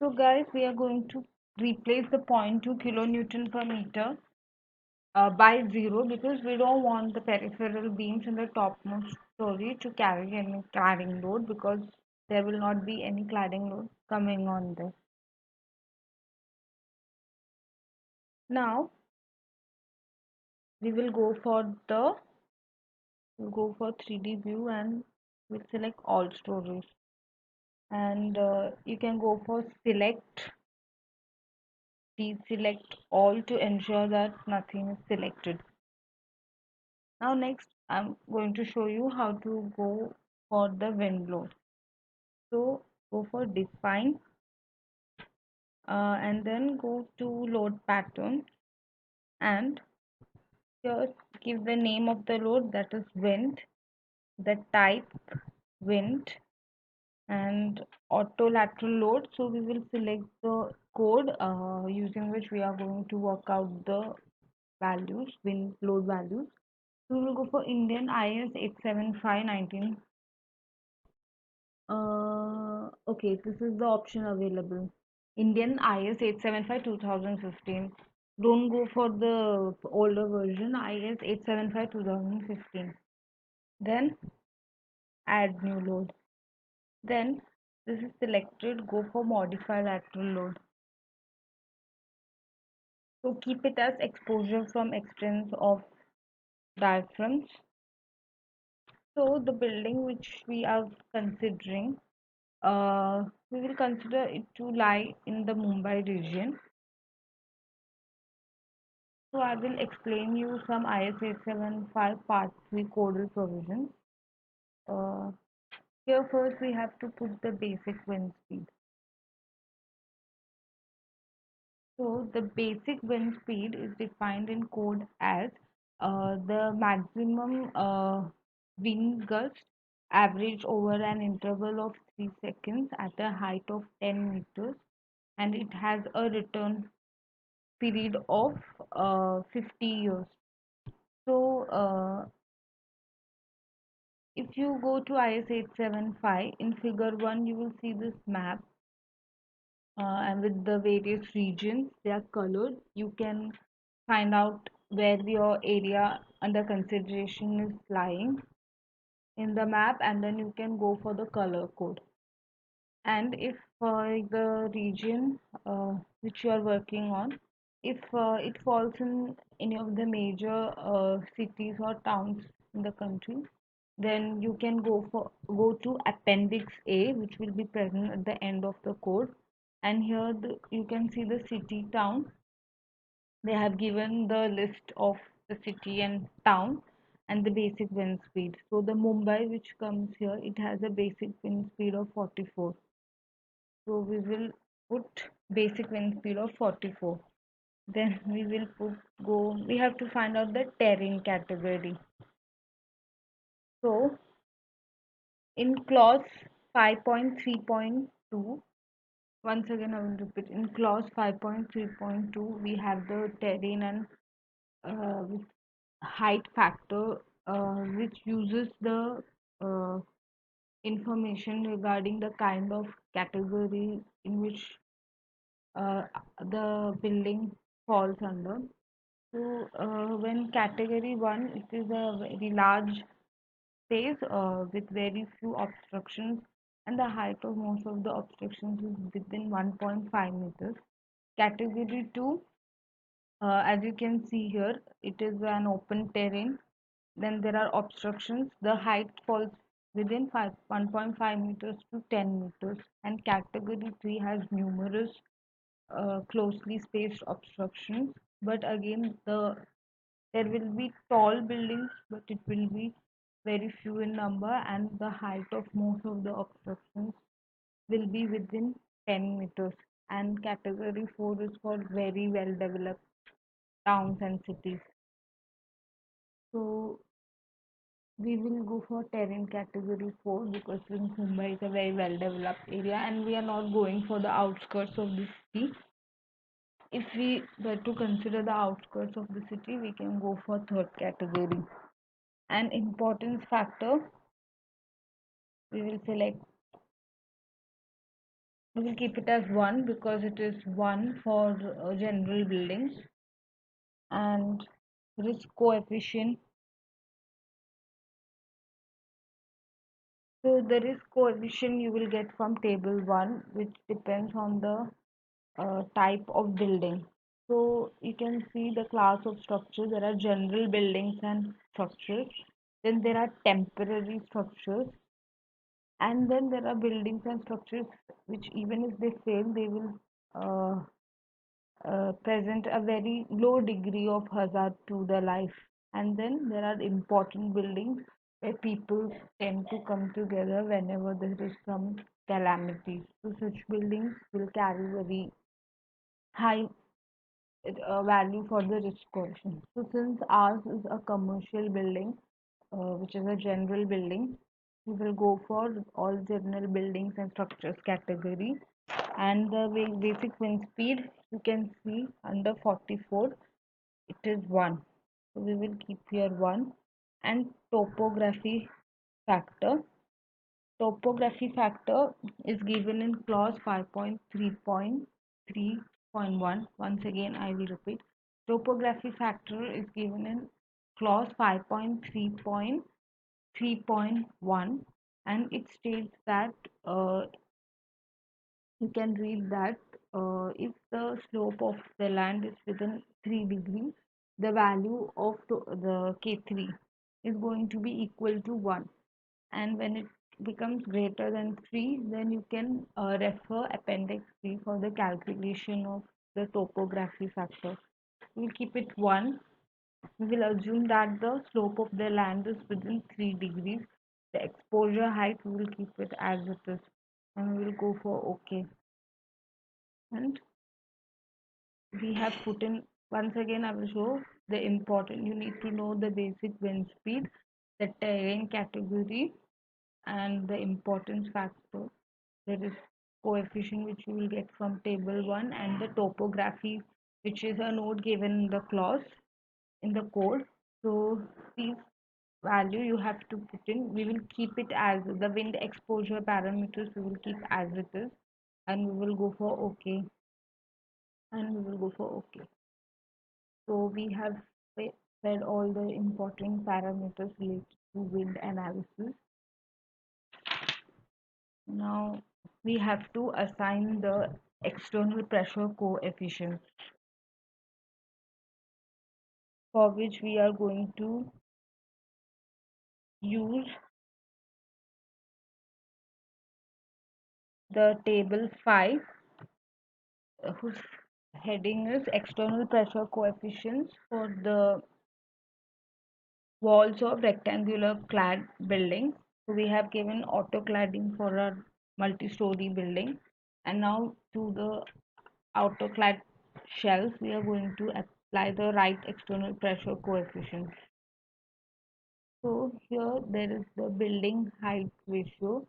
So guys, we are going to replace the 0.2 kilonewton per meter by zero because we don't want the peripheral beams in the topmost story to carry any cladding load because there will not be any cladding load coming on there. Now we will go for 3D view and we'll select all stories and you can go for deselect all to ensure that nothing is selected. Now next I'm going to show you how to go for the wind load. So go for define and then go to load pattern and just give the name of the load, that is wind, the type wind, and auto lateral load. So we will select the code using which we are going to work out the values, wind load values. So we will go for Indian IS 87519. Okay, this is the option available. Indian IS 875 2015. Don't go for the older version, IS 875 2015. Then add new load. Then this is selected, go for modify lateral load. So keep it as exposure from extents of diaphragms. So the building which we are considering, we will consider it to lie in the Mumbai region. So I will explain you some IS 875 Part 3 codal provisions. Uh, Here first we have to put the basic wind speed. So the basic wind speed is defined in code as the maximum wind gust average over an interval of 3 seconds at a height of 10 meters, and it has a return period of 50 years. So if you go to IS 875 in figure 1, you will see this map and with the various regions they are colored. You can find out where your area under consideration is lying in the map, and then you can go for the color code. And if the region which you are working on, if it falls in any of the major cities or towns in the country, then you can go to appendix A, which will be present at the end of the code. And here you can see the city town. They have given the list of the city and town and the basic wind speed. So the Mumbai which comes here, it has a basic wind speed of 44. So we will put basic wind speed of 44. Then we will we have to find out the terrain category. So in clause 5.3.2, once again I will repeat, in clause 5.3.2, we have the terrain and with height factor, which uses the uh, information regarding the kind of category in which uh, the building falls under. So, when category 1, it is a very large space with very few obstructions, and the height of most of the obstructions is within 1.5 meters. Category 2, as you can see here, it is an open terrain. Then there are obstructions. The height falls within 1.5 meters to 10 meters. And category 3 has numerous closely spaced obstructions. But again, there will be tall buildings, but it will be very few in number, and the height of most of the obstructions will be within 10 meters. And category 4 is for very well developed towns and cities. So we will go for terrain category 4 because since Mumbai is a very well developed area and we are not going for the outskirts of the city. If we were to consider the outskirts of the city, we can go for third category. An importance factor, we will select We will keep it as 1 because it is 1 for general buildings. And risk coefficient. So the risk coefficient you will get from table 1, which depends on the type of building. So you can see the class of structures. There are general buildings and structures. Then there are temporary structures. And then there are buildings and structures which, even if they fail, they will uh, present a very low degree of hazard to the life. And then there are important buildings where people tend to come together whenever there is some calamity. So such buildings will carry very high value for the risk coefficient. So since ours is a commercial building, which is a general building, we will go for all general buildings and structures category. And the basic wind speed you can see under 44, it is 1. So we will keep here 1. And topography factor. Topography factor is given in clause 5.3.3.1. Once again, I will repeat. Topography factor is given in clause 5.3.3.1, and it states that you can read that if the slope of the land is within 3 degrees, the value of the K3 is going to be equal to 1. And when it becomes greater than 3, then you can refer appendix 3 for the calculation of the topography factor. We'll keep it 1. We will assume that the slope of the land is within 3 degrees. The exposure height, we will keep it as it is, and we will go for OK. And we have put in, once again I will show the important, you need to know the basic wind speed, the terrain category, and the importance factor. There is coefficient which you will get from table 1, and the topography, which is a node given in the clause in the code. So these value you have to put in. We will keep it as the wind exposure parameters, we will keep as it is, and we will go for OK, and we will go for OK. So we have said all the important parameters related to wind analysis. Now we have to assign the external pressure coefficient, for which we are going to use the table 5, whose heading is external pressure coefficients for the walls of rectangular clad buildings. So we have given auto cladding for a multi-story building, and now to the auto clad shells we are going to apply the right external pressure coefficient. So here there is the building height ratio.